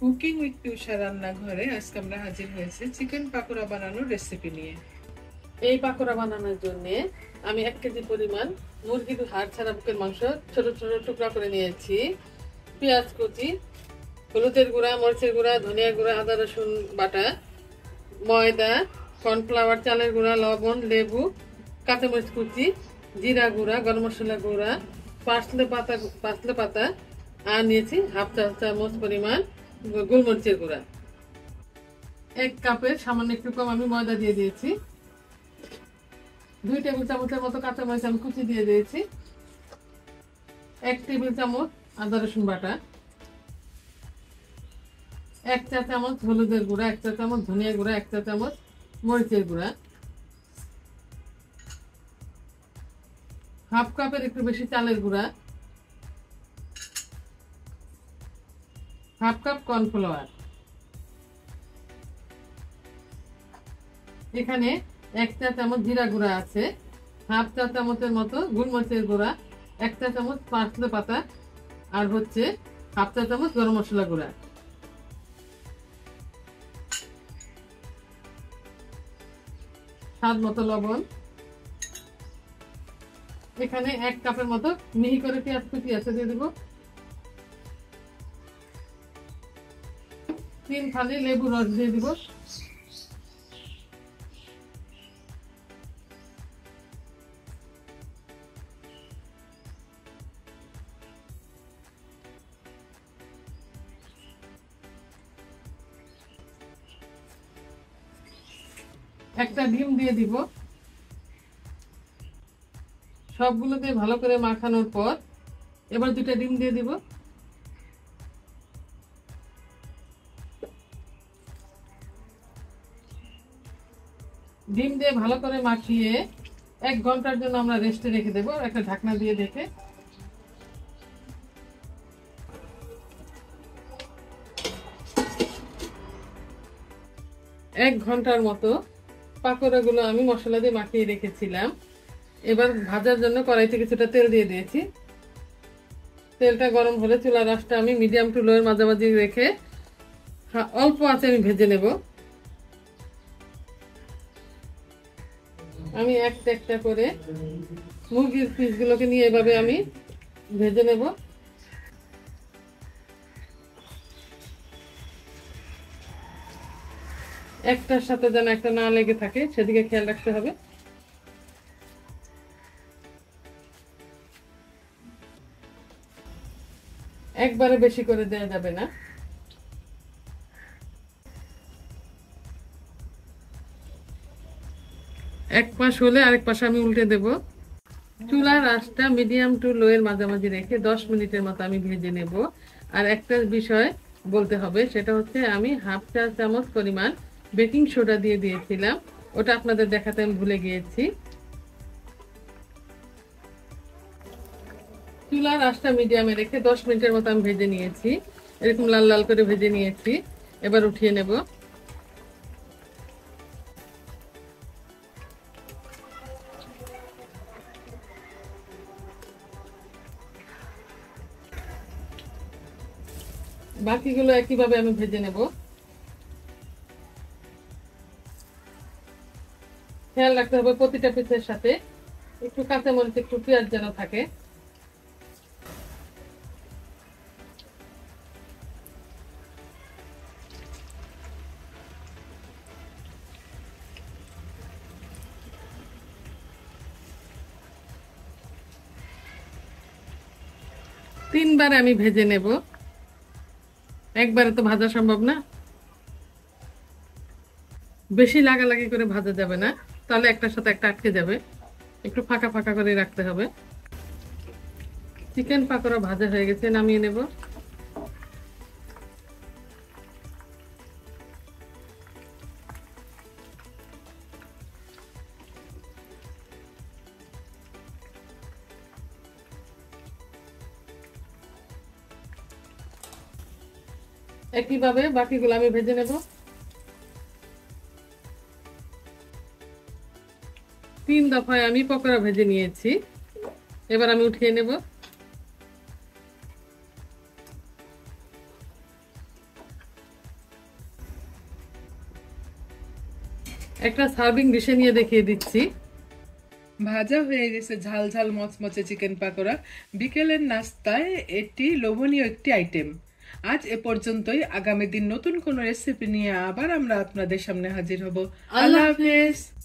Cooking with পিউষা রান্নাঘরে আজকে আমরা হাজির হয়েছি চিকেন পাকোড়া বানানোর রেসিপি নিয়ে। এই পাকোড়া বানানোর জন্য আমি 1 কেজি পরিমাণ মুরগির হাড় ছাড়া বুকের মাংস ছোট ছোট টুকরা করে নিয়েছি। পেঁয়াজ কুচি, হলুদের গুঁড়া, মরিচের গুঁড়া, ধনিয়া গুঁড়া, আদা রসুন বাটা, ময়দা, কর্নফ্লাওয়ার, চালের গুঁড়া, লবণ, লেবু, কাঁচামরিচ কুচি, জিরা গুঁড়া, গরম মশলা গুঁড়া, পাঁচলে পাতা আর নিয়েছি হাফ চা চামচ পরিমাণ গোলমরিচের গুঁড়া। 1 কাপের সামান্য একটু কম আমি ময়দা দিয়ে দিয়েছি। 2 টেবিল চামচের মতো কাঁচামরিচ আমি কুচি দিয়ে দিয়েছি। 1 টেবিল চামচ আদা রসুন বাটা, 1 চা চামচ হলুদের গুঁড়া, 1 চা চামচ ধনিয়া গুঁড়া, 1 চা চামচ মরিচের গুঁড়া, হাফ কাপের একটু বেশি চালের গুঁড়া, হাফ কাপ কর্নফ্লাওয়ার। এখানে 1 চা চামচ জিরা গুঁড়া আছে, হাফ চা চামচের মতো গোলমরিচের গুঁড়া, 1 চা চামচ পাঁচলে পাতা আর হচ্ছে হাফ চা চামচ গরম মশলা গুঁড়া। স্বাদ মতো লবণ। এখানে 1 কাপের মতো মিহি করে পেঁয়াজ কুচি আছে, দিয়ে দেব। 3 ফালি লেবু রস দিয়ে দিব। একটা ডিম দিয়ে দিব। সবগুলোতে ভালো করে মাখানোর পর এবার 2টা ডিম দিয়ে দিব। ডিম দিয়ে ভালো করে মাখিয়ে 1 ঘন্টার জন্য আমরা রেস্টে রেখে দেব, একটা ঢাকনা দিয়ে ঢেকে। এক ঘন্টার মতো পাকোড়াগুলো আমি মশলা দিয়ে মাখিয়ে রেখেছিলাম। এবার ভাজার জন্য কড়াইতে কিছুটা তেল দিয়ে দিয়েছি। তেলটা গরম হলে চুলার আঁচটা আমি মিডিয়াম টু লোয়ের মাঝামাঝি রেখে অল্প আঁচে আমি ভেজে নেব। আমি একটা একটা করে মুরগির পিসগুলোকে নিয়ে এভাবে আমি ভেজে নেব। একটার সাথে যেন একটা না লেগে থাকে সেদিকে খেয়াল রাখতে হবে। একবারে বেশি করে দেওয়া যাবে না। এক পাশ হলে আরেক পাশে আমি উল্টে দেব। চুলার আঁচটা মিডিয়াম টু লোয়ের মাঝামাঝি রেখে 10 মিনিটের মতো আমি ভেজে নেব। আর একটা বিষয় বলতে হবে, সেটা হচ্ছে আমি হাফ চা চামচ পরিমাণ বেকিং সোডা দিয়ে দিয়েছিলাম, ওটা আপনাদের দেখাতে আমি ভুলে গিয়েছি। চুলার আঁচটা মিডিয়ামে রেখে 10 মিনিটের মতো আমি ভেজে নিয়েছি। এরকম লাল লাল করে ভেজে নিয়েছি। এবার উঠিয়ে নেব। বাকিগুলো একইভাবে আমি ভেজে নেব। খেয়াল রাখতে হবে প্রতিটা পিসের সাথে একটু কাঁচামরিচ, একটু পেঁয়াজ যেন থাকে। তিনবার আমি ভেজে নেব, একবারে তো ভাজা সম্ভব না। বেশি লাগালাগি করে ভাজা যাবে না, তাহলে একটার সাথে একটা আটকে যাবে। একটু ফাঁকা ফাঁকা করে রাখতে হবে। চিকেন পাকোড়া ভাজা হয়ে গেছে, নামিয়ে নেব। একইভাবে বাকিগুলো আমি ভেজে নেব। 3 দফায় আমি পকোড়া ভেজে নিয়েছি। এবার আমি উঠিয়ে নেব। একটা সার্ভিং ডিশে নিয়ে দেখিয়ে দিচ্ছি। ভাজা হয়ে গেছে ঝাল ঝাল মচমচে চিকেন পাকোড়া। বিকেলের নাস্তায় এটি লোভনীয় একটি আইটেম। আজ এ পর্যন্তই। আগামী দিন নতুন কোনো রেসিপি নিয়ে আবার আমরা আপনাদের সামনে হাজির হব। আল্লাহ হাফেজ।